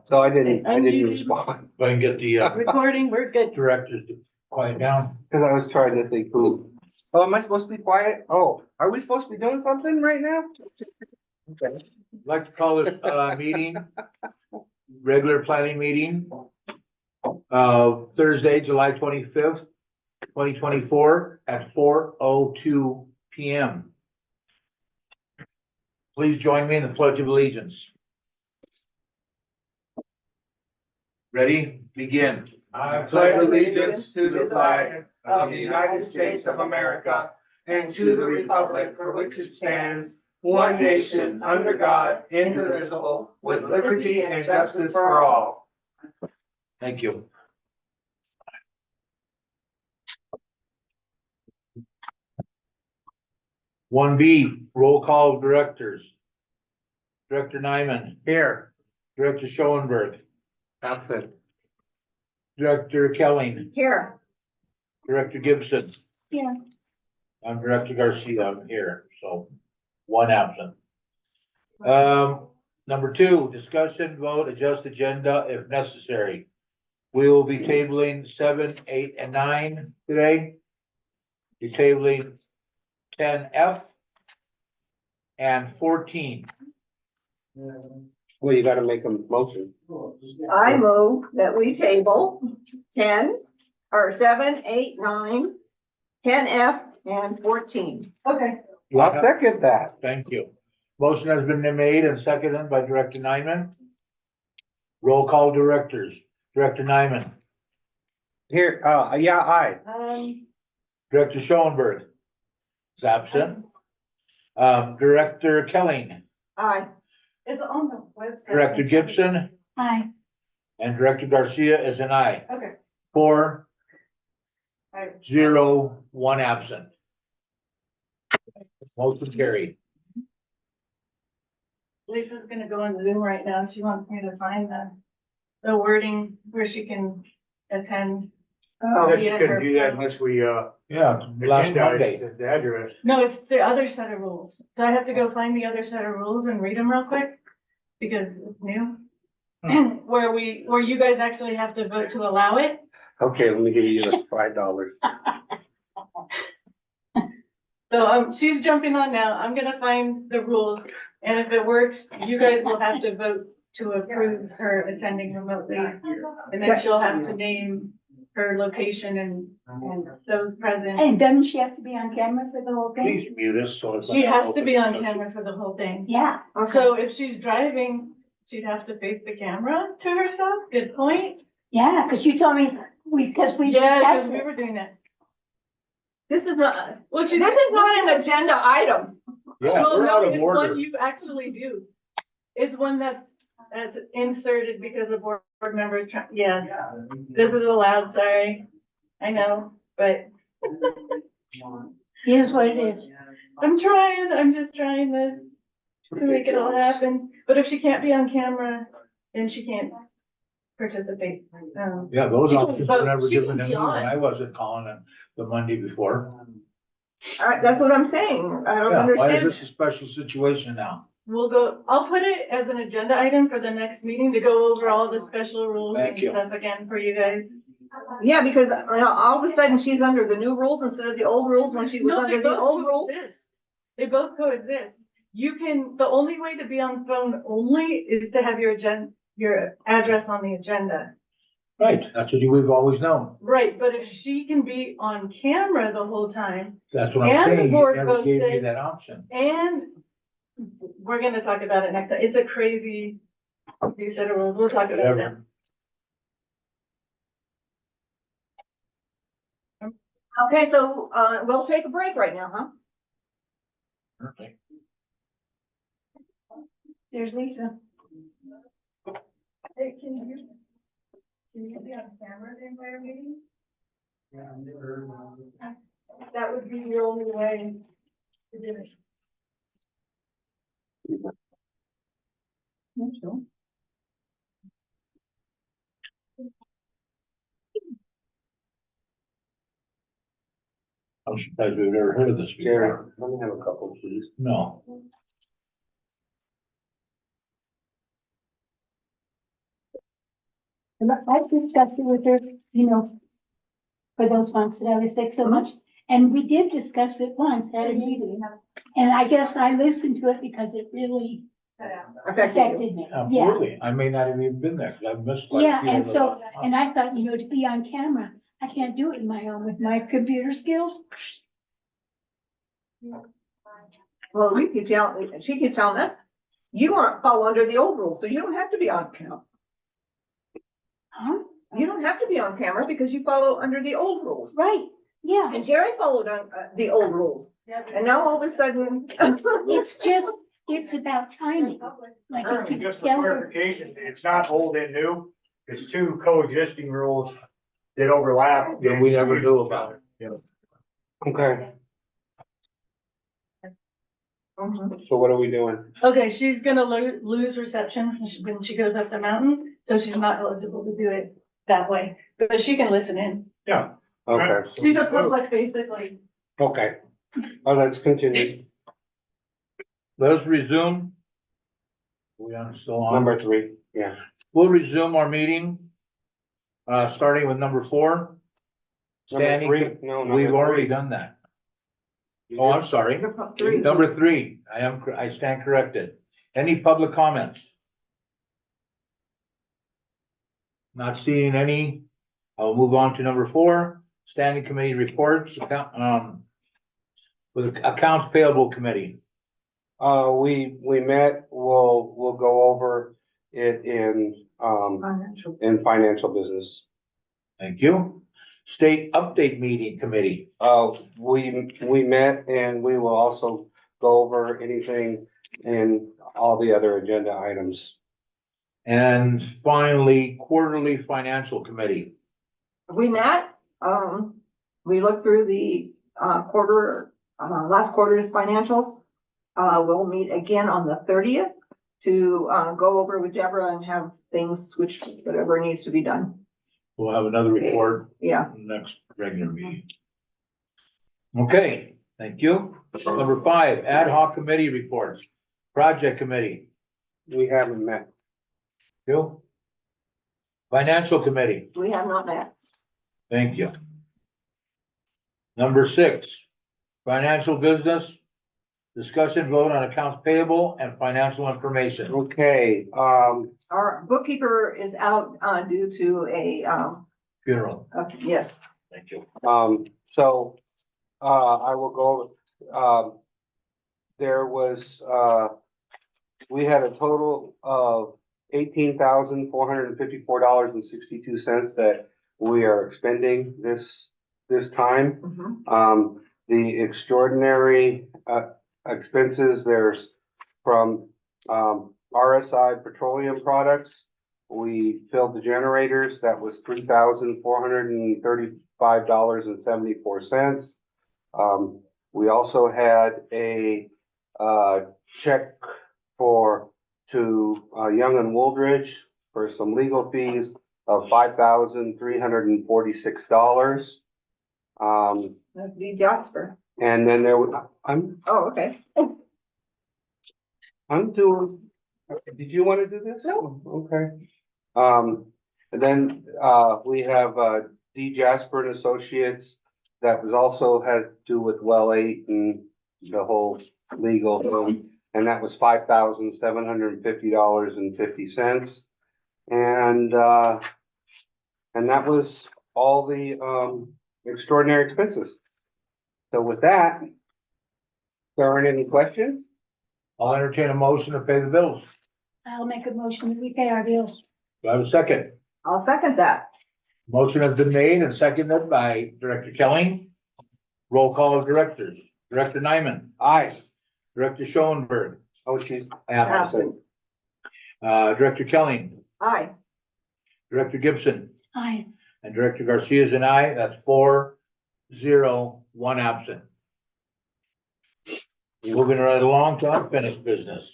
So I didn't respond, If I can get the Recording, we're good. directors to quiet down. because I was trying to think who. Oh, am I supposed to be quiet? Oh, are we supposed to be doing something right now? Okay. I'd like to call this meeting, regular planning meeting, Thursday, July 25th, 2024 at 4:02 PM. Please join me in the Pledge of Allegiance. Ready? Begin. I pledge allegiance to the flag of the United States of America and to the republic for which it stands, one nation, under God, indivisible, with liberty and justice for all. Thank you. One B, roll call of directors. Director Nyman, Here. Director Schoenberg, Absent. Director Kelling, Here. Director Gibson. Here. I'm Director Garcia, I'm here, so one absent. Number two, discussion, vote, adjust agenda if necessary. We will be tabling 7, 8, and 9 today. Be tabling 10F and 14. Well, you gotta make a motion. I move that we table 10, or 7, 8, 9, 10F, and 14. Okay. I'll second that. Thank you. Motion has been made and seconded by Director Nyman. Roll call directors. Director Nyman, Here, yeah, aye. Director Schoenberg is absent. Director Kelling, Aye. It's on the website. Director Gibson, Hi. and Director Garcia is an aye. Okay. 4, Aye. 0, 1 absent. Motion carried. Lisa's gonna go on Zoom right now. She wants me to find the wording where she can attend. Oh, Yes, you couldn't do that unless we, Yeah, last Monday. agendized the address. No, it's the other set of rules. So I have to go find the other set of rules and read them real quick because it's new. Where you guys actually have to vote to allow it. Okay, let me give you the $5. So she's jumping on now. I'm gonna find the rules. And if it works, you guys will have to vote to approve her attending remotely. And then she'll have to name her location and those present. And doesn't she have to be on camera for the whole thing? Please mute us so. it's She not has to open be on discussion. camera for the whole thing. Yeah. So if she's driving, she'd have to face the camera to herself. Good point. Yeah, because you told me, because we Yeah, discussed because we were this. doing that. this is not, Well, this is not an agenda item. Yeah, Well, we're no, out of it's order. one you actually do. It's one that's inserted because the board members, yeah, this is allowed, sorry. I know, but Here's what it is. I'm just trying to make it all happen. But if she can't be on camera, then she can't participate. Yeah, those She can options vote. were never She given can to be me when on. I wasn't calling it the Monday before. All right, that's what I'm saying. I don't Yeah, why is understand. this a special situation now? I'll put it as an agenda item for the next meeting to go over all the special rules Thank and you. stuff again for you guys. Yeah, because all of a sudden she's under the new rules instead of the old rules when she was No, they under the both old rules. coexist. They both coexist. The only way to be on phone only is to have your address on the agenda. Right, that's what we've always known. Right, but if she can be on camera the whole time, That's what I'm And the saying. You board never votes gave me it. that option. and we're gonna talk about it next time. It's a crazy new set of rules. We'll talk about Whatever. them. Okay, so, we'll take a break right now, huh? Okay. There's Lisa. Hey, can you be on camera the entire meeting? That would be the only way to do it. I'm surprised we've never heard of this Jerry, before. let me have a couple, please. No. And I've discussed it with her, you know, for those months that I was sick so much. And we did discuss it once at a meeting. And I guess I listened to it because it really affected me. Oh, Yeah. really? I may not have even been there, 'cause I've missed quite a Yeah, few and of so, those. and I thought, you know, to be on camera, I can't do it in my own with my computer skills. Well, she keeps telling us, you aren't fall under the old rules, so you don't have to be on camera. Huh? You don't have to be on camera because you follow under the old rules. Right, yeah. And Jerry followed on the old rules, and now all of a sudden. It's just, it's about timing. Like I keep Just for telling her, clarification, it's not old and new, it's two coexisting rules that overlap. That we never knew about. Okay, Mhm. so what are we doing? Okay, she's gonna lose reception when she goes up the mountain, so she's not eligible to do it that way, but she can listen in. Yeah. Okay, She's a public, basically. okay. Let's continue. Let us resume. We are still on. Number 3, yeah. We'll resume our meeting, starting with number 4. Number Standing, 3, no, number we've already 3. done that. Oh, I'm sorry. Three. Number 3, I stand corrected. Any public comments? Not seeing any. I'll move on to number 4, standing committee reports, with accounts payable committee. We met, we'll go over it in financial business. Thank you. State update meeting committee. We met and we will also go over anything in all the other agenda items. And finally, quarterly financial committee. We met, we looked through the, last quarter's financials. We'll meet again on the 30th to, go over with Deborah and have things switched, whatever needs to be done. We'll have another report Yeah. next regular meeting. Okay, thank you. Number 5, ad hoc committee reports. Project committee. We haven't met. You? Financial committee. We have not met. Thank you. Number 6, financial business. Discussion vote on accounts payable and financial information. Okay, Our bookkeeper is out, due to a, Funeral. yes. Thank you. so, I will go, there was, we had a total of $18,454.62 that we are expending this time. Mhm. The extraordinary, expenses, there's from, RSI Petroleum Products. We filled the generators, that was $3,435.74. We also had a, check to Young and Wooldridge for some legal fees of $5,346. That's the Jasper. And then there was, Oh, okay. I'm doing, did you want to do this? No. Okay. And then, we have, D Jasper and Associates, that was also had to do with well 8 and the whole legal thing. And that was $5,750.50. And that was all the, extraordinary expenses. So with that, there aren't any questions? I'll entertain a motion to pay the bills. I'll make a motion that we pay our bills. Do I have a second? I'll second that. Motion has been made and seconded by Director Kelly. Roll call of directors. Director Nyman, Aye. Director Schoenberg, Oh, she's absent. Director Kelly, Aye. Director Gibson, Aye. and Director Garcia is an aye. That's 4-0, 1 absent. Moving right along to unfinished business.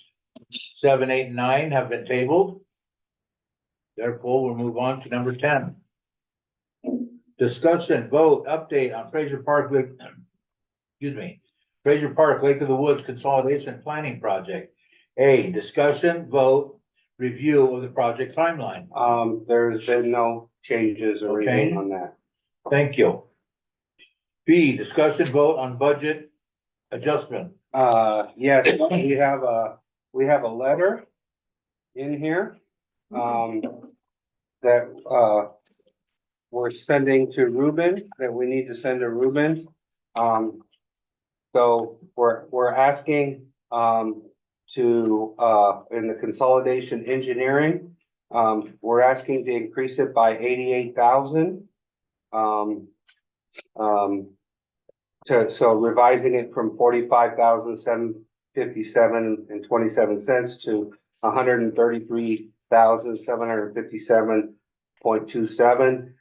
7, 8, and 9 have been tabled. Therefore, we'll move on to number 10. Discussion, vote, update on Fraser Park Lake, Fraser Park Lake of the Woods Consolidation Planning Project. A, discussion, vote, review of the project timeline. There's been no changes or Okay. anything on that. Thank you. B, discussion vote on budget adjustment. Yes, we have a letter in here, that, we're sending to Ruben, that we need to send to Ruben. So we're asking, to, in the consolidation engineering, we're asking to increase it by 88,000. So revising it from 45,757.27 to 133,757.27.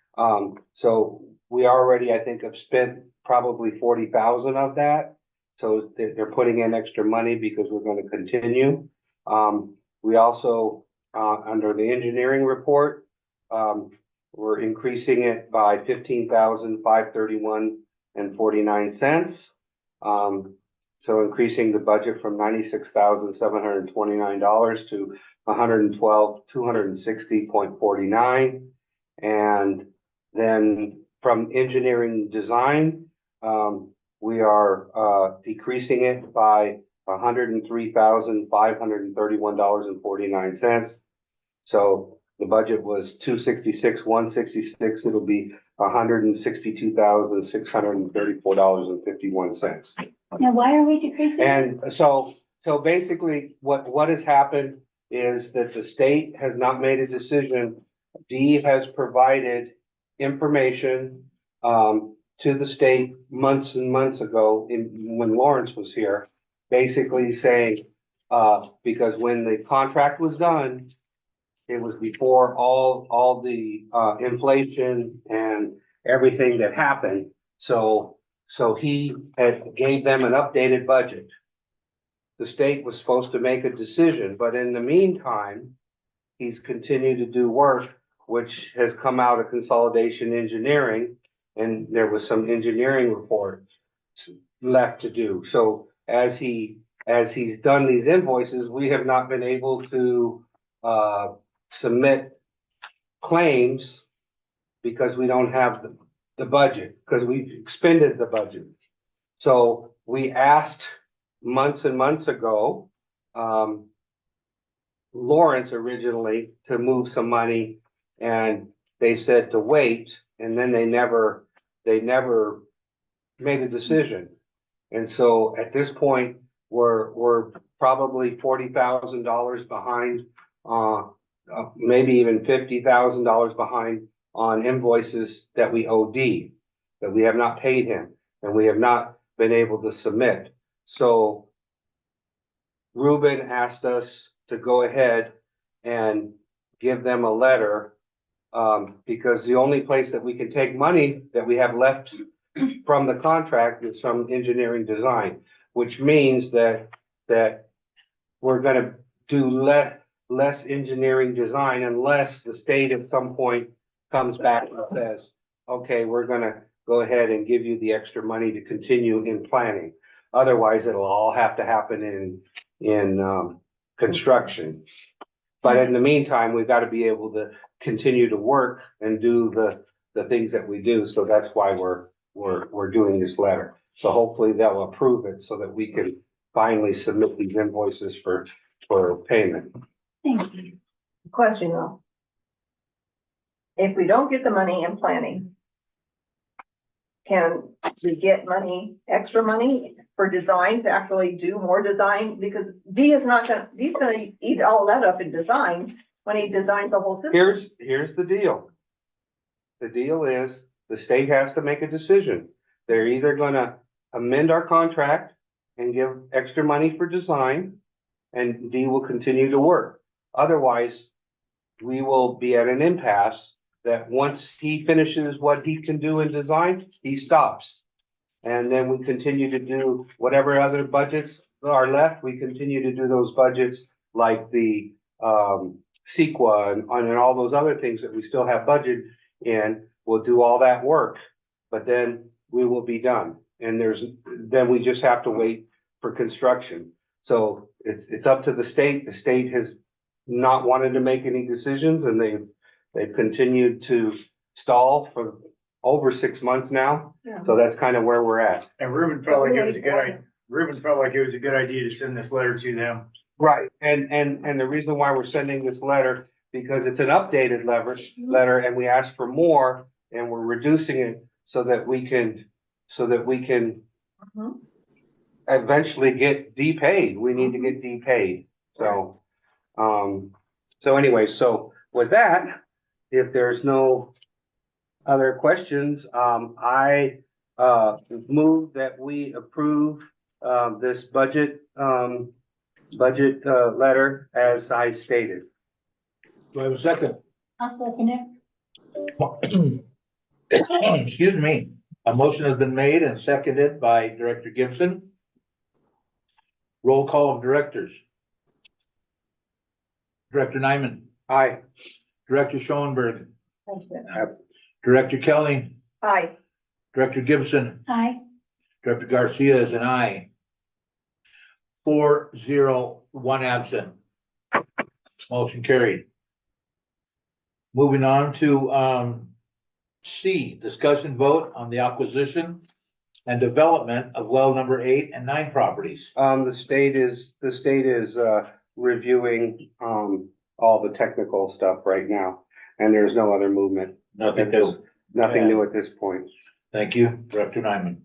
So we already, I think, have spent probably 40,000 of that. So they're putting in extra money because we're going to continue. We also, under the engineering report, we're increasing it by 15,531.49. So increasing the budget from $96,729 to $112,260.49. And then from engineering design, we are decreasing it by $103,531.49. So the budget was 266,166. It'll be $162,634.51. Now, why are we decreasing? And so basically what has happened is that the state has not made a decision. D has provided information, to the state months and months ago when Lawrence was here, basically saying, because when the contract was done, it was before all the, inflation and everything that happened. So he gave them an updated budget. The state was supposed to make a decision, but in the meantime, he's continued to do work, which has come out of consolidation engineering, and there was some engineering reports left to do. So as he's done these invoices, we have not been able to submit claims because we don't have the budget, because we've expended the budget. So we asked months and months ago, Lawrence originally to move some money, and they said to wait, and then they never made a decision. And so at this point, we're probably $40,000 behind, maybe even $50,000 behind on invoices that we owe D, that we have not paid him, and we have not been able to submit. So Ruben asked us to go ahead and give them a letter, because the only place that we can take money that we have left from the contract is from engineering design, which means that we're gonna do less engineering design unless the state at some point comes back and says, okay, we're gonna go ahead and give you the extra money to continue in planning. Otherwise, it'll all have to happen in construction. But in the meantime, we've got to be able to continue to work and do the things that we do. So that's why we're doing this letter. So hopefully they'll approve it so that we can finally submit these invoices for payment. Thank you. Question though. If we don't get the money in planning, can we get money, extra money for design to actually do more design? Because D's gonna eat all that up in design when he designs the whole system. Here's the deal. The deal is the state has to make a decision. They're either gonna amend our contract and give extra money for design, and D will continue to work. Otherwise, we will be at an impasse that once he finishes what he can do in design, he stops. And then we continue to do whatever other budgets are left. We continue to do those budgets like the CEQA and all those other things that we still have budget in. We'll do all that work, but then we will be done. And then we just have to wait for construction. So it's up to the state. The state has not wanted to make any decisions and they've continued to stall for over 6 months now. Yeah. So that's kind of where we're at. And Ruben felt like it was a good idea. Ruben felt like it was a good idea to send this letter to them. Right, and the reason why we're sending this letter, because it's an updated letter, and we asked for more, and we're reducing it so that we can Mhm. eventually get D-paid. We need to get D-paid, so, so anyway, so with that, if there's no other questions, I, move that we approve, this budget, letter as I stated. Do I have a second? I'll second it. Excuse me. A motion has been made and seconded by Director Gibson. Roll call of directors. Director Nyman, Aye. Director Schoenberg, Director Kelly, Aye. Director Gibson, Aye. Director Garcia is an aye. 4-0, 1 absent. Motion carried. Moving on to, C, discussion vote on the acquisition and development of well number 8 and 9 properties. The state is, reviewing, all the technical stuff right now, and there's no other movement. Nothing new. Nothing new at this point. Thank you, Director Nyman.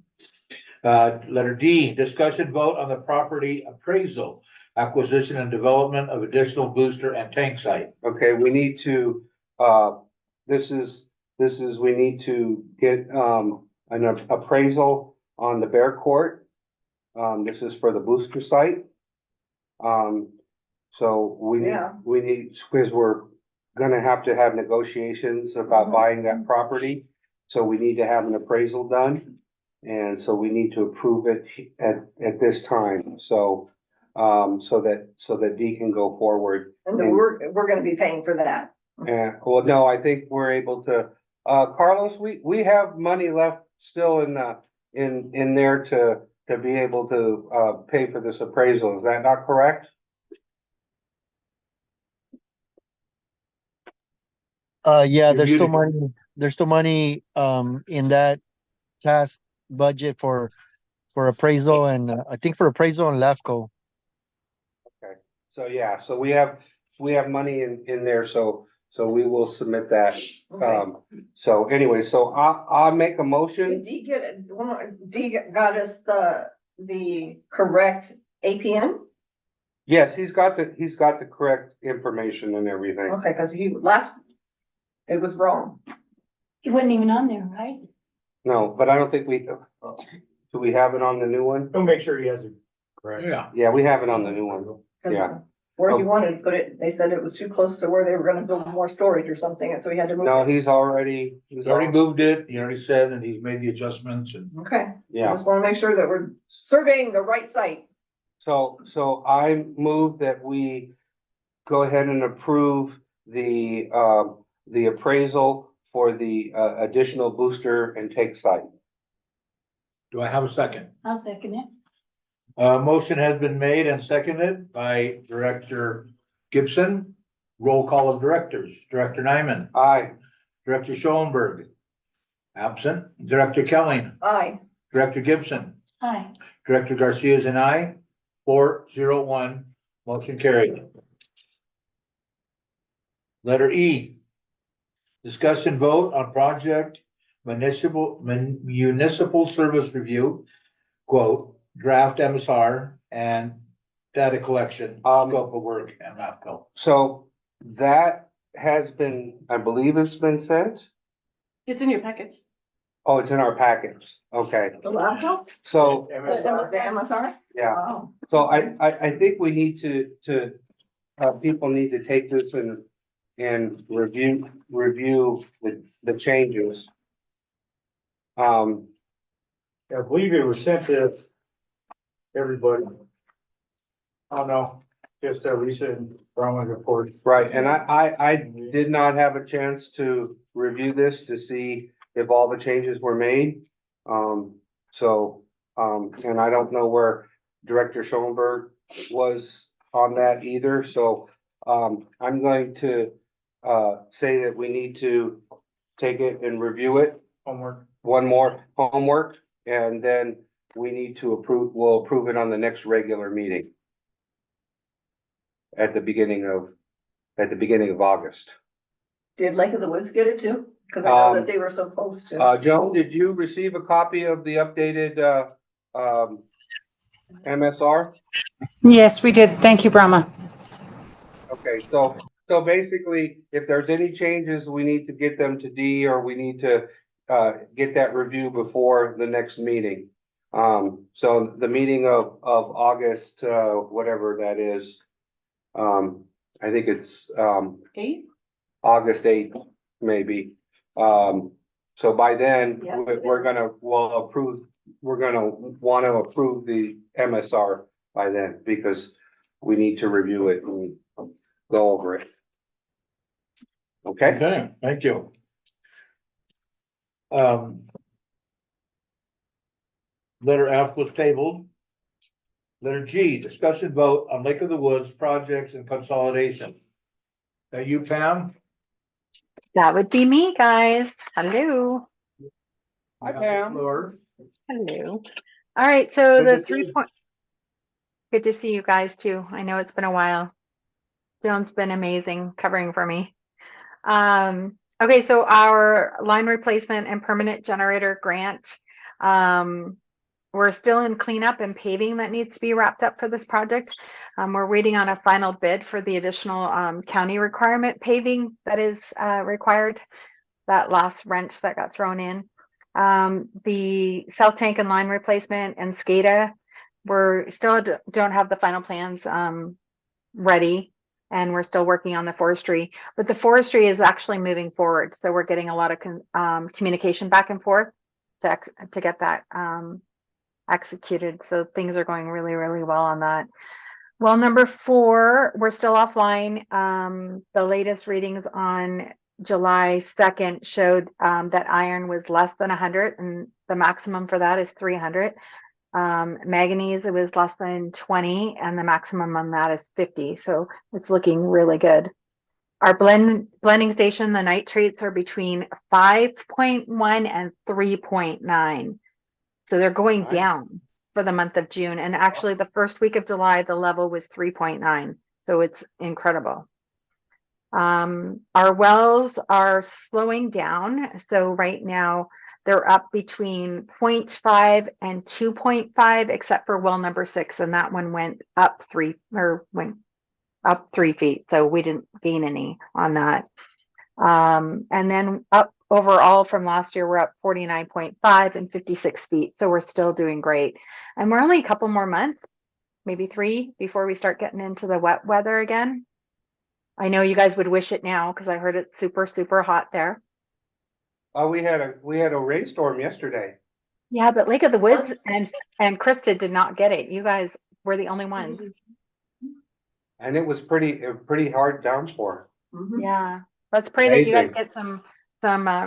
Letter D, discussion vote on the property appraisal, acquisition and development of additional booster and tank site. Okay, we need to, we need to get, an appraisal on the Bear Court. This is for the booster site. So Yeah. we need, because we're gonna have to have negotiations about Mhm. buying that property. So we need to have an appraisal done. And so we need to approve it at this time, so, so that D can go forward. And then we're gonna be paying for that. And, well, no, I think we're able to, Carlos, we have money left still in there to be able to, pay for this appraisal, is that not correct? Yeah, You're there's still money, in that task budget for appraisal and, I think for appraisal and LAFCO. So, yeah, so we have money in there, so we will submit that. Okay. So anyway, so I'll make a Did motion. D get it? D got us the correct APN? Yes, he's got the correct information and everything. Okay, cause it was wrong. It wasn't even on there, right? No, but I don't think do we have it on the new one? He'll make sure he has it correct. Yeah. Yeah, we have it on the new one. 'Cause Yeah. Where he wanted to put it, they said it was too close to where they were gonna build more storage or something, and so he had to move. No, it. he's already. He's already moved it, he already said, and he's made the adjustments and. Okay, I Yeah, just wanna make sure that we're surveying the right site. so I move that we go ahead and approve the appraisal for the, additional booster and take site. Do I have a second? I'll second it. Motion has been made and seconded by Director Gibson. Roll call of directors. Director Nyman, Aye. Director Schoenberg, absent. Director Kelly, Aye. Director Gibson, Aye. Director Garcia is an aye. 4-0-1, motion carried. Letter E. Discuss and vote on project municipal service review, quote, draft MSR and data collection, scope of work and MAPCO. So that has been, I believe it's been sent. It's in your packets. Oh, it's in our packets. Okay, The laptop? so, The MSR? yeah, Oh. so I think we need to, people need to take this and review the changes. I believe it was sent to everybody. Oh, no, just Lisa and Brownwood report. Right, and I did not have a chance to review this to see if all the changes were made. And I don't know where Director Schoenberg was on that either, so, I'm going to, say that we need to take it and review it. Homework. One more homework, and then we need to we'll approve it on the next regular meeting. At the beginning of August. Did Lake of the Woods get it too? Cause I know that Um, they were supposed to. Joan, did you receive a copy of the updated, MSR? Yes, we did. Thank you, Brahma. Okay, so basically, if there's any changes, we need to get them to Dee, or we need to, get that review before the next meeting. So the meeting of August, whatever that is, I think it's, 8? August 8th, maybe. So by then, Yeah. we're gonna want to approve the MSR by then, because we need to review it and go over it. Okay, Okay, thank you. Letter F was tabled. Letter G, discussion vote on Lake of the Woods projects and consolidation. Are you Pam? That would be me, guys. Hello. Hi, Pam. Lord. Hello. All right, so Good the to see 3 you. point. Good to see you guys too. I know it's been a while. Joan's been amazing covering for me. Okay, so our line replacement and permanent generator grant. We're still in cleanup and paving that needs to be wrapped up for this project. We're waiting on a final bid for the additional county requirement paving that is required. That last wrench that got thrown in. The south tank and line replacement and SCADA, we're still don't have the final plans ready, and we're still working on the forestry. But the forestry is actually moving forward, so we're getting a lot of communication back and forth to get that executed. So things are going really, really well on that. Well, number 4, we're still offline. The latest readings on July 2nd showed that iron was less than 100, and the maximum for that is 300. Manganese, it was less than 20, and the maximum on that is 50. So it's looking really good. Our blending station, the nitrates are between 5.1 and 3.9. So they're going Nice. down for the month of June. And actually the first week of July, the level was 3.9. So it's incredible. Our wells are slowing down. So right now they're up between 0.5 and 2.5, except for well number 6. And that one went up 3 feet. So we didn't gain any on that. And then up overall from last year, we're up 49.5 and 56 feet. So we're still doing great. And we're only a couple more months, maybe 3, before we start getting into the wet weather again. I know you guys would wish it now because I heard it's super, super hot there. We had a rainstorm yesterday. Yeah, but Lake of the Woods and Krista did not get it. You guys were the only ones. And it was pretty hard downpour. Mhm. Yeah. Let's pray that you guys Amazing. get some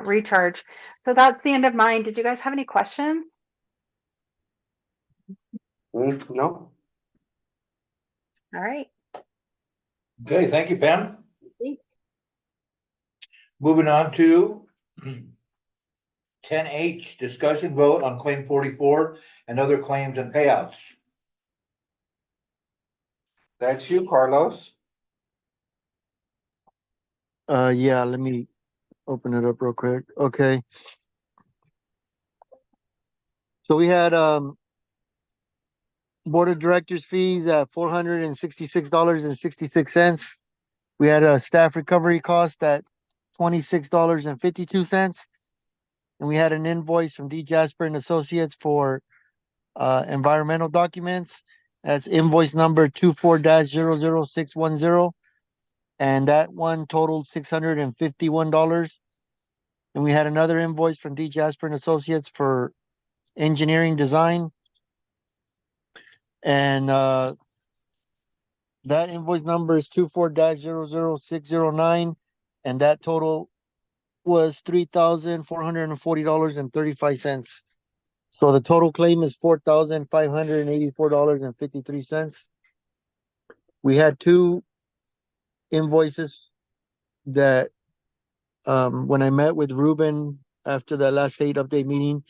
recharge. So that's the end of mine. Did you guys have any questions? No, All right. Okay, thank you, Pam. Thanks. Moving on to 10H, discussion vote on claim 44 and other claims and payouts. that's you, Carlos. Yeah, let me open it up real quick. Okay. So we had, board of directors fees at $466.66. We had a staff recovery cost at $26.52. And we had an invoice from D. Jasper and Associates for environmental documents. That's invoice number 24-00610. And that one totaled $651. And we had another invoice from D. Jasper and Associates for engineering design. And that invoice number is 24-00609. And that total was $3,440.35. So the total claim is $4,584.53. We had 2 invoices that, when I met with Ruben after that last state update meeting,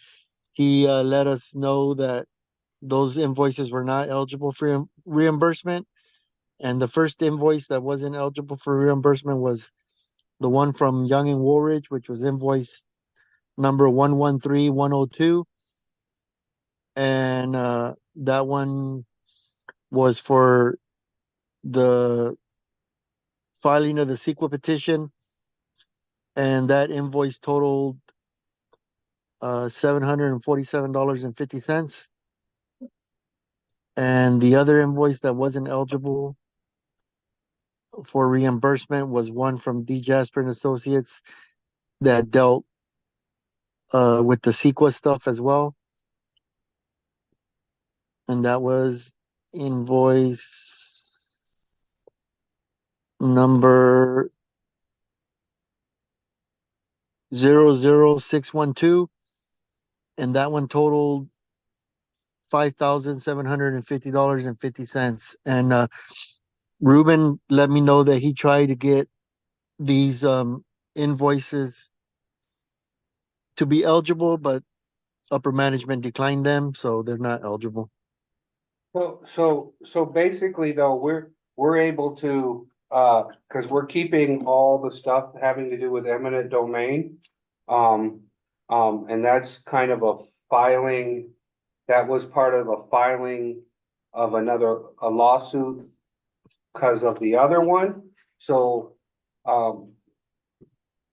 he, let us know that those invoices were not eligible for reimbursement. And the first invoice that wasn't eligible for reimbursement was the one from Young and Woolridge, which was invoice number 113102. And that one was for the filing of the CEQA petition. And that invoice totaled $747.50. And the other invoice that wasn't eligible for reimbursement was one from D. Jasper and Associates that dealt with the CEQA stuff as well. And that was invoice number 00612. And that one totaled $5,750.50. And Ruben let me know that he tried to get these invoices to be eligible, but upper management declined them, so they're not eligible. So basically though, we're able to, cause we're keeping all the stuff having to do with eminent domain. And that's kind of a filing, that was part of a filing of a lawsuit because of the other one. So,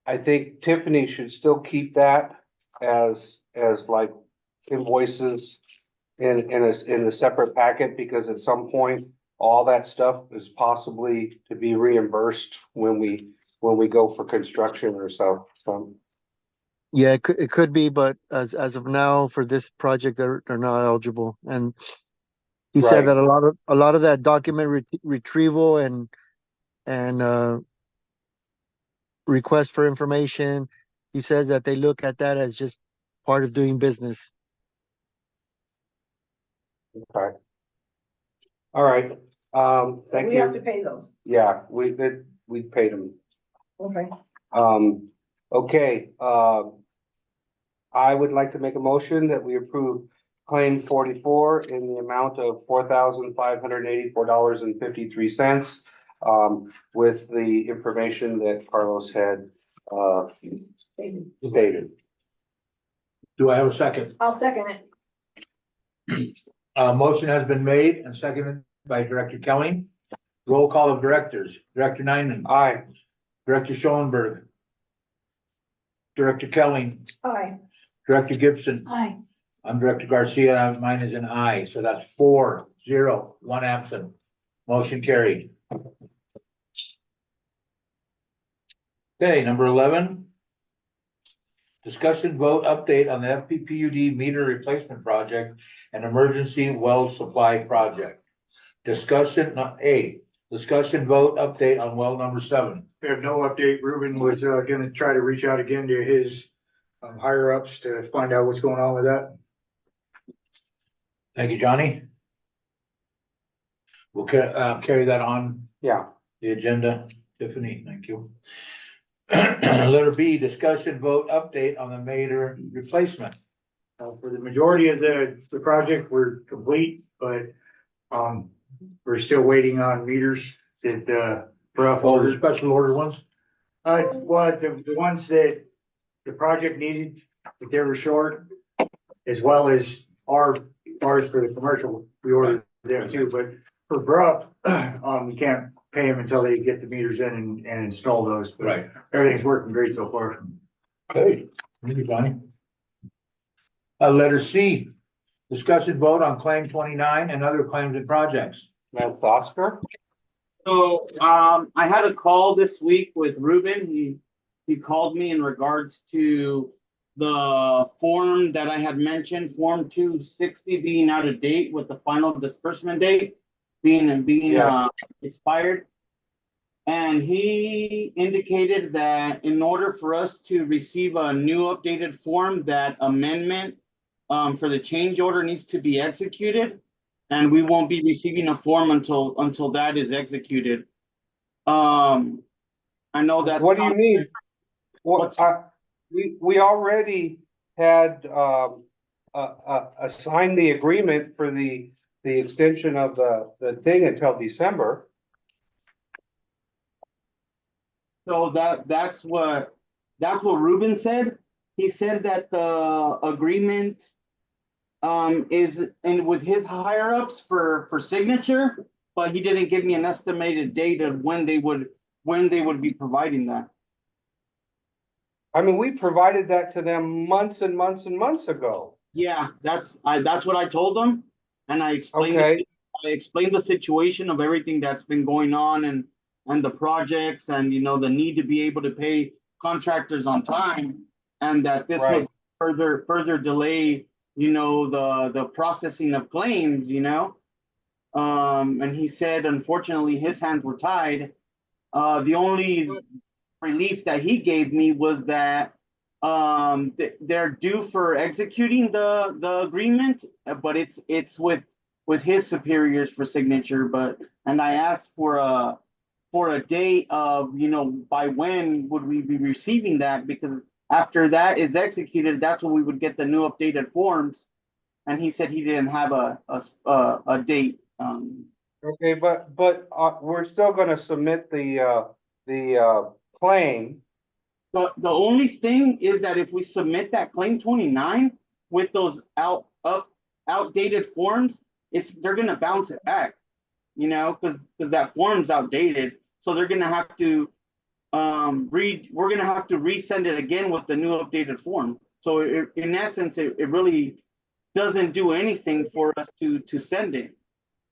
I think Tiffany should still keep that as like invoices in a separate packet, because at some point, all that stuff is possibly to be reimbursed when we go for construction or so. Yeah, it could be, but as of now, for this project, they're not eligible. And he said Right. that a lot of that document retrieval and request for information, he says that they look at that as just part of doing business. Okay. All right, thank We have to you. pay those. Yeah, we paid them. Okay. Okay, I would like to make a motion that we approve claim 44 in the amount of $4,584.53, with the information that Carlos had, stated. Do I have a second? I'll second it. Motion has been made and seconded by Director Kelly. Roll call of directors. Director Nyman. Aye. Director Schoenberg. Director Kelly. Aye. Director Gibson. Aye. I'm Director Garcia, and mine is an aye, so that's 4-0, 1 absent. Motion carried. Okay, number 11. Discussion vote update on the FPPUD meter replacement project and emergency well supply project. Discussion vote update on well number 7. We have no update. Ruben was gonna try to reach out again to his higher ups to find out what's going on with that. Thank you, Johnny. We'll carry that on Yeah. the agenda. Tiffany, thank you. Letter B, discussion vote update on the meter replacement. For the majority of the project, we're complete, but we're still waiting on meters that Bruff Oh, the ordered. special order ones? Well, the ones that the project needed, that they were short, as well as ours for the commercial, we ordered them too, but for Bruff, we can't pay them until they get the meters in and install those. But Right. everything's working great so far. Okay, thank you, Johnny. Letter C, discussion vote on claim 29 and other claims and projects. That's Oscar. So, I had a call this week with Ruben. He called me in regards to the form that I had mentioned, Form 260 being out of date with the final disbursement date being expired. And he indicated that in order for us to receive a new updated form, that amendment for the change order needs to be executed. And we won't be receiving a form until that is executed. I know that's. What do you not- mean? What's- We already had, assigned the agreement for the extension of the thing until December. So that's what Ruben said. He said that the agreement is in with his higher ups for signature, but he didn't give me an estimated date of when they would be providing that. I mean, we provided that to them months and months and months ago. Yeah, that's what I told him, and I explained Okay. the situation of everything that's been going on and the projects and the need to be able to pay contractors on time, and that this Right. would further delay the processing of claims. And he said unfortunately his hands were tied. The only relief that he gave me was that they're due for executing the agreement, but it's with his superiors for signature. And I asked for a date of by when would we be receiving that, because after that is executed, that's when we would get the new updated forms. And he said he didn't have a date. Okay, but we're still gonna submit the claim. The only thing is that if we submit that claim 29 with those outdated forms, they're gonna bounce it back, because that form's outdated. So they're gonna have to we're gonna have to resend it again with the new updated form. So in essence, it really doesn't do anything for us to send it.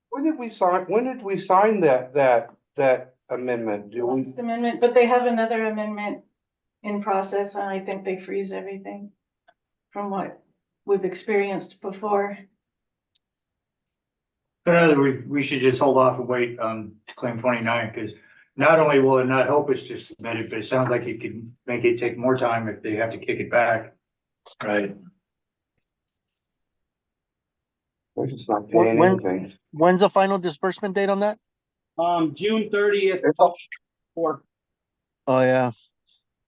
When did we sign that amendment? Do we? Last amendment, but they have another amendment in process, and I think they freeze everything from what we've experienced before. In other words, we should just hold off and wait on claim 29, because not only will it not help us to submit it, but it sounds like it could make it take more time if they have to kick it back. Right. We're just not paying When- anything. When's the final disbursement date on that? June 30th. Or Oh, yeah.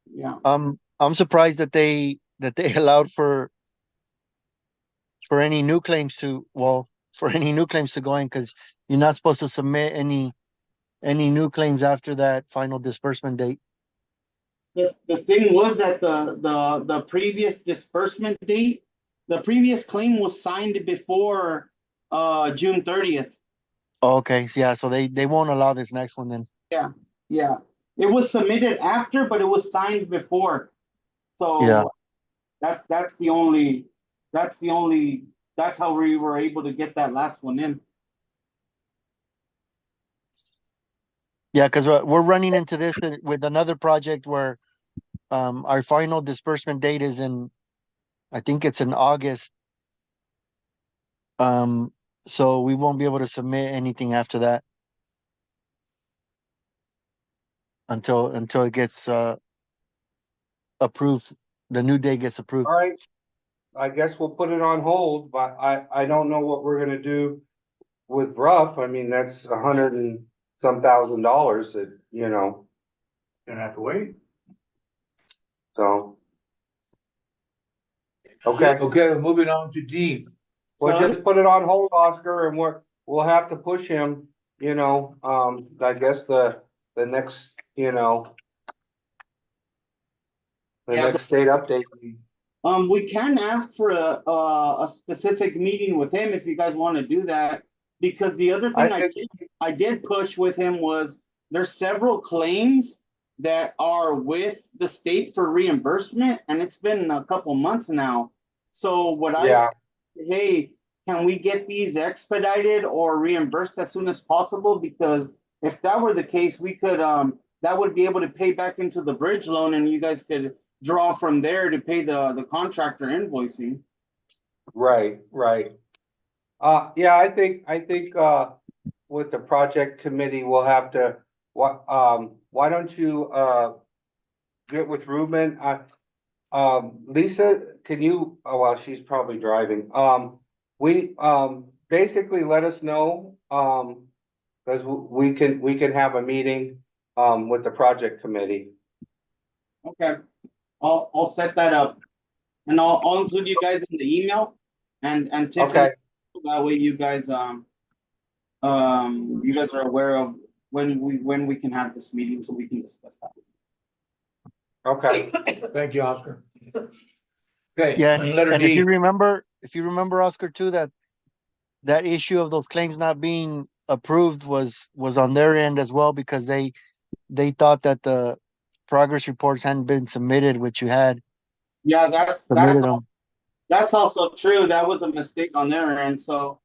yeah. I'm surprised that they allowed for any new claims to go in, because you're not supposed to submit any new claims after that final disbursement date. The thing was that the previous disbursement date, the previous claim was signed before June 30th. Oh, okay, so yeah, so they won't allow this next one then. Yeah. It was submitted after, but it was signed before. So Yeah. that's how we were able to get that last one in. Yeah, because we're running into this with another project where our final disbursement date is I think it's in August. So we won't be able to submit anything after that until it gets approved. The new date gets approved. All right, I guess we'll put it on hold, but I don't know what we're gonna do with Ruff. I mean, that's $100 and some thousand that, Gonna have to wait. so. Okay, Okay, moving on to D. well, just put it on hold, Oscar, and we'll have to push him, I guess the next, the Yeah. next state update. We can ask for a specific meeting with him if you guys want to do that, because the other thing I did push with him was there's several claims that are with the state for reimbursement, and it's been a couple months now. So what Yeah. hey, can we get these expedited or reimbursed as soon as possible? Because if that were the case, we could that would be able to pay back into the bridge loan, and you guys could draw from there to pay the contractor invoicing. Right. Yeah, I think, with the project committee, we'll have to, why don't you, get with Ruben? Lisa, can you, well, she's probably driving. We, basically let us know, cause we can have a meeting, with the project committee. Okay, I'll set that up. And I'll include you guys in the email and Tiffany. Okay, That way you guys are aware of when we can have this meeting so we can discuss that. okay. Thank you, Oscar. Okay, Yeah, letter and if D. you remember, Oscar, too, that issue of those claims not being approved was on their end as well, because they thought that the progress reports hadn't been submitted, which you had Yeah, that's submitted them. That's also true. That was a mistake on their end. So,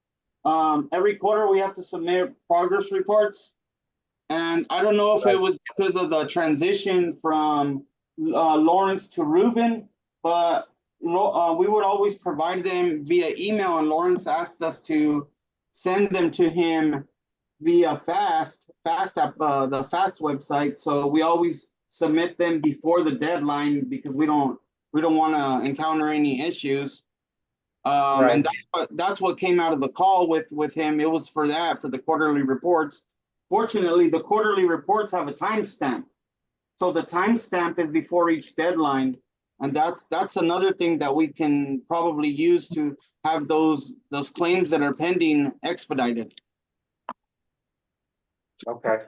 every quarter we have to submit progress reports. And I don't know if it was because of the transition from Lawrence to Ruben, but we would always provide them via email, and Lawrence asked us to send them to him via FAST app, the FAST website. So we always submit them before the deadline because we don't want to encounter any issues. And that's what came out of the call with him. It was for the quarterly reports. Fortunately, the quarterly reports have a timestamp. So the timestamp is before each deadline. And that's another thing that we can probably use to have those claims that are pending expedited. Okay.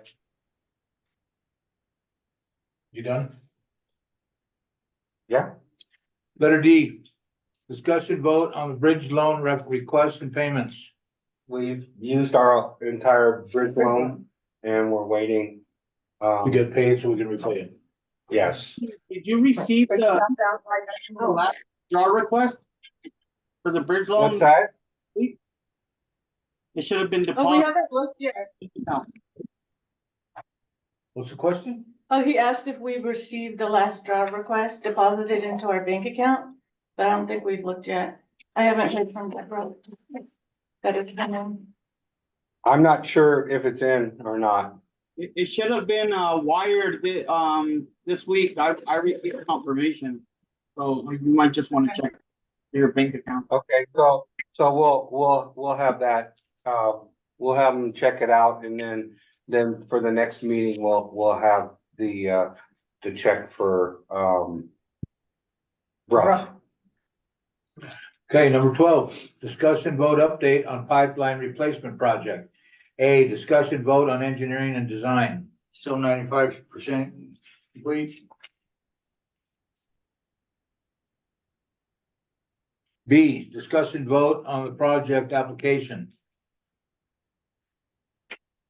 You done? Yeah. Letter D, discussion vote on the bridge loan requests and payments. We've used our entire bridge loan and we're waiting. To get paid so we can repay it. Yes. Did you receive the last draw request for the bridge loan? What's that? It should have been Oh, we deposited. haven't looked yet. What's the question? Oh, he asked if we received the last draw request deposited into our bank account, but I don't think we've looked yet. I haven't heard from Deborah. That it's coming. I'm not sure if it's in or not. It should have been wired this week. I received confirmation. So you might just want to check your bank account. Okay, so we'll have that, we'll have them check it out, and then for the next meeting, we'll have the check for, Bruff. Okay, number 12, discussion vote update on pipeline replacement project. A, discussion vote on engineering and design. Still 95% complete. B, discussion vote on the project application.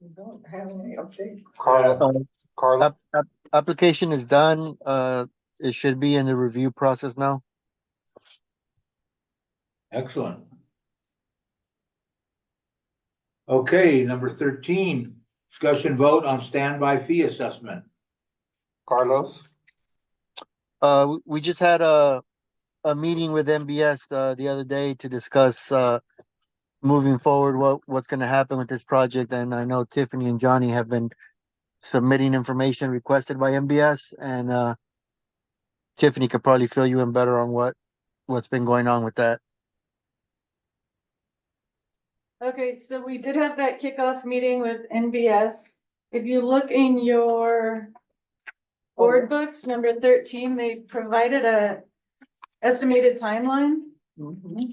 We don't have any update. Carla, Application is done. It should be in the review process now. Excellent. Okay, number 13, discussion vote on standby fee assessment. Carlos, We just had a meeting with MBS the other day to discuss moving forward what's going to happen with this project, and I know Tiffany and Johnny have been submitting information requested by MBS, and Tiffany could probably fill you in better on what's been going on with that. Okay, so we did have that kickoff meeting with NBS. If you look in your board books, number 13, they provided a estimated timeline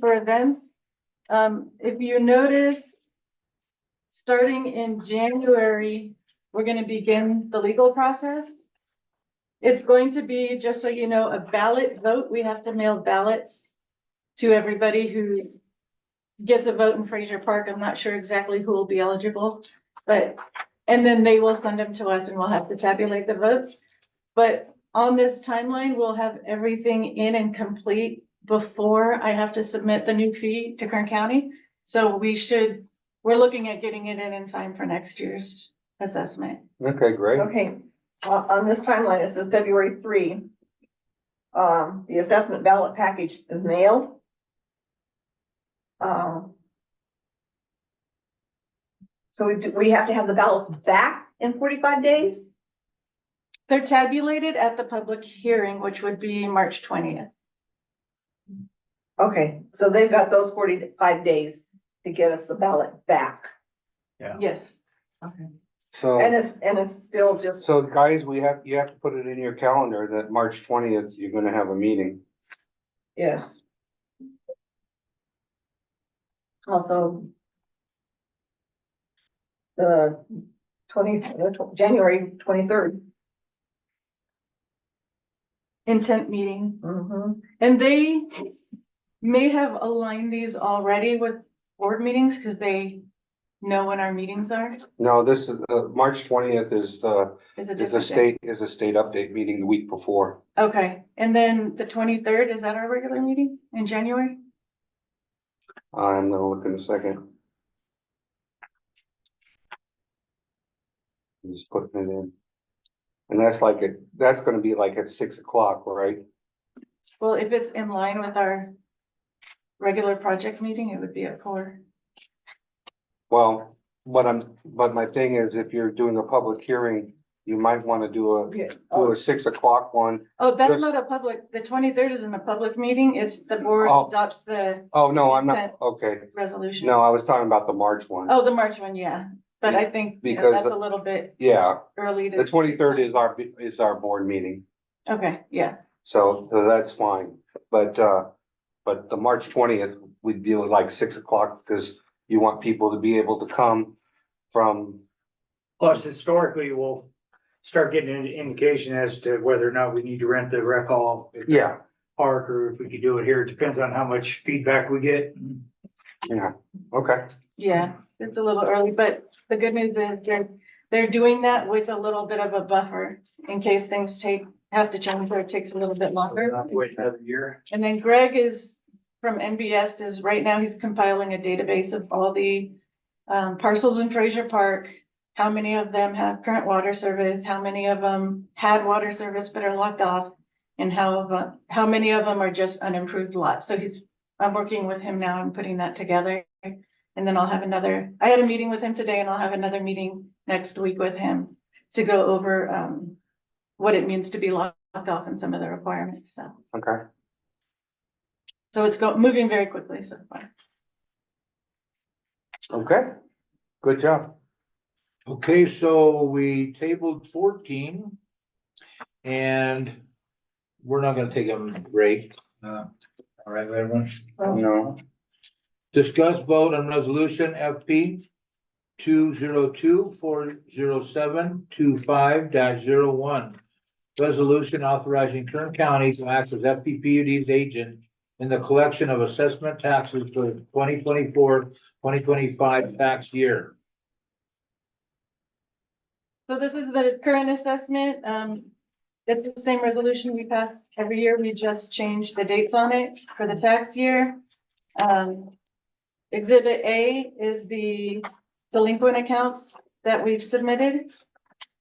for events. If you notice, starting in January, we're going to begin the legal process. It's going to be, just so you know, a ballot vote. We have to mail ballots to everybody who gets a vote in Fraser Park. I'm not sure exactly who will be eligible, and then they will send them to us and we'll have to tabulate the votes. But on this timeline, we'll have everything in and complete before I have to submit the new fee to Kern County. So we're looking at getting it in time for next year's assessment. okay, great. Okay, on this timeline, it says February 3. The assessment ballot package is mailed. So we have to have the ballots back in 45 days? They're tabulated at the public hearing, which would be March 20th. Okay, so they've got those 45 days to get us the ballot back. Yes. Okay. So, And it's still just, so guys, you have to put it in your calendar that March 20th, you're gonna have a meeting. yes. Also. The January 23rd. Intent meeting. Mm-hmm. And they may have aligned these already with board meetings because they know when our meetings are. No, this is, March 20th is Is a is a different day. state update meeting the week before. Okay, and then the 23rd, is that our regular meeting in January? I'm gonna look in a second. I'm just putting it in. And that's gonna be like at 6 o'clock, right? Well, if it's in line with our regular project meeting, it would be at 4. Well, but my thing is, if you're doing a public hearing, you might wanna do a 6 o'clock one. Oh, that's Just- not a public, the 23rd isn't a public meeting, it's the board Oh. adopts the Oh, no, I'm Consent. not, okay. resolution. No, I was talking about the March one. Oh, the March one, yeah, but I think Because- that's a little bit Yeah, early the to, 23rd is our board meeting, okay, yeah, so that's fine. But the March 20th, we'd be like 6 o'clock, because you want people to be able to come from, Plus historically, we'll start getting an indication as to whether or not we need to rent the rec hall. at the yeah, Park, or if we could do it here. It depends on how much feedback we get. yeah, okay. yeah, it's a little early, but the good news is they're doing that with a little bit of a buffer in case things have to change or it takes a little bit longer. Wait another year. And then Greg is from NBS is right now he's compiling a database of all the parcels in Fraser Park. How many of them have current water service? How many of them had water service but are locked off? And how many of them are just unimproved lots? So I'm working with him now and putting that together. And then I had a meeting with him today and I'll have another meeting next week with him to go over what it means to be locked off and some of the requirements, so. Okay, So it's moving very quickly so far. okay, good job. Okay, so we tabled 14. And we're not gonna take a break. All right, everyone? No, Discuss vote on resolution FP 202-407-25-01. Resolution authorizing Kern County to act as FPPUD's agent in the collection of assessment taxes for the 2024-2025 tax year. So this is the current assessment. It's the same resolution we pass every year. We just changed the dates on it for the tax year. Exhibit A is the delinquent accounts that we've submitted.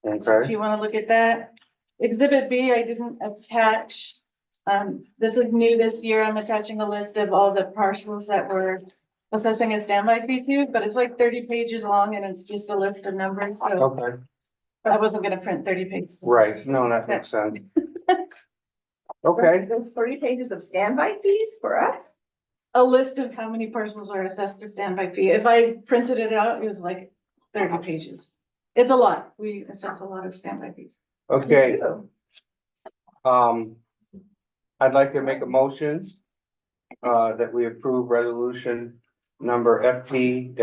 If okay, you want to look at that. Exhibit B, I didn't attach. This is new this year. I'm attaching a list of all the parcels that we're assessing a standby fee to, but it's like 30 pages long and it's just a list of numbers. So okay, I wasn't gonna print 30 pages. right, no, that makes sense. Okay, Those 30 pages of standby fees for us? A list of how many parcels are assessed a standby fee. If I printed it out, it was like 30 pages. It's a lot. We assess a lot of standby fees. okay, You do. I'd like to make a motion that we approve resolution number FP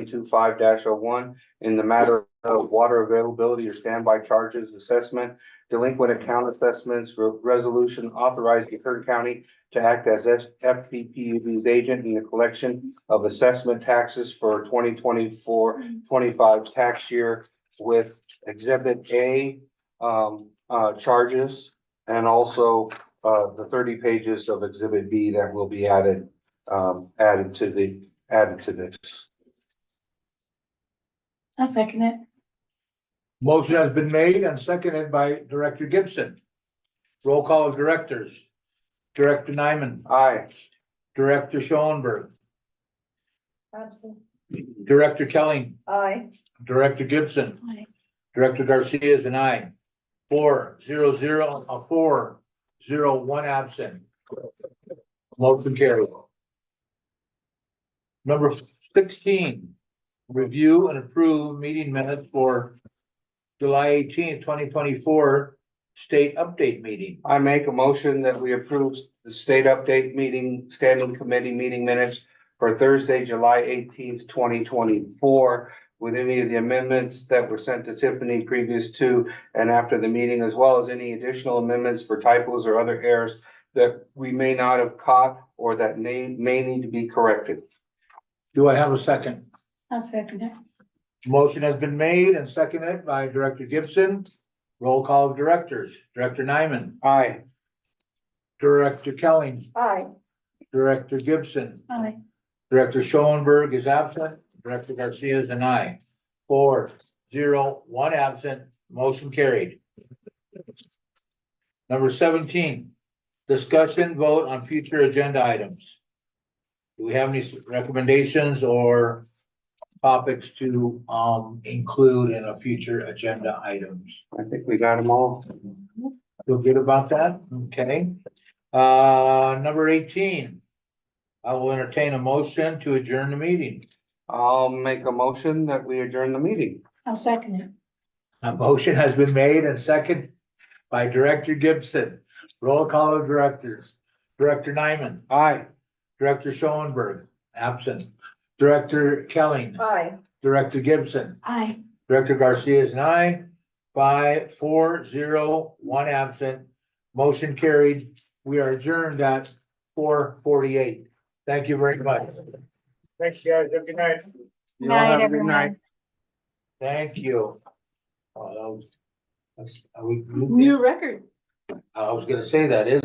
202407225-01 in the matter of water availability or standby charges assessment, delinquent account assessments, resolution authorizing Kern County to act as FPPUD's agent in the collection of assessment taxes for 2024-25 tax year with Exhibit A charges, and also the 30 pages of Exhibit B that will be added to this. I'll second it. Motion has been made and seconded by Director Gibson. Roll call of directors. Director Nyman, Aye. Director Schoenberg, Absolutely. Director Kelly, Aye. Director Gibson. Aye. Director Garcia is an aye. 4-0-0, 1 absent. Motion carried. Number 16, review and approve meeting minutes for July 18th, 2024 state update meeting. I make a motion that we approve the state update meeting, standing committee meeting minutes for Thursday, July 18th, 2024, with any of the amendments that were sent to Tiffany previous to and after the meeting, as well as any additional amendments for typos or other errors that we may not have caught or that may need to be corrected. Do I have a second? I'll second it. Motion has been made and seconded by Director Gibson. Roll call of directors. Director Nyman, Aye. Director Kelly, Aye. Director Gibson, Aye. Director Schoenberg is absent. Director Garcia is an aye. 4-0, 1 absent, motion carried. Number 17, discussion vote on future agenda items. Do we have any recommendations or topics to include in a future agenda items? I think we got them all. Feel good about that? Okay. Number 18. I will entertain a motion to adjourn the meeting. I'll make a motion that we adjourn the meeting. I'll second it. A motion has been made and seconded by Director Gibson. Roll call of directors. Director Nyman, Aye. Director Schoenberg, absent. Director Kelly, Aye. Director Gibson, Aye. Director Garcia is an aye. 5-4-0, 1 absent. Motion carried. We are adjourned at 4:48. Thank you very much. Thanks, guys. Have a good night. You all have a good night. Thank you. Oh, that was, I New record. was gonna say that is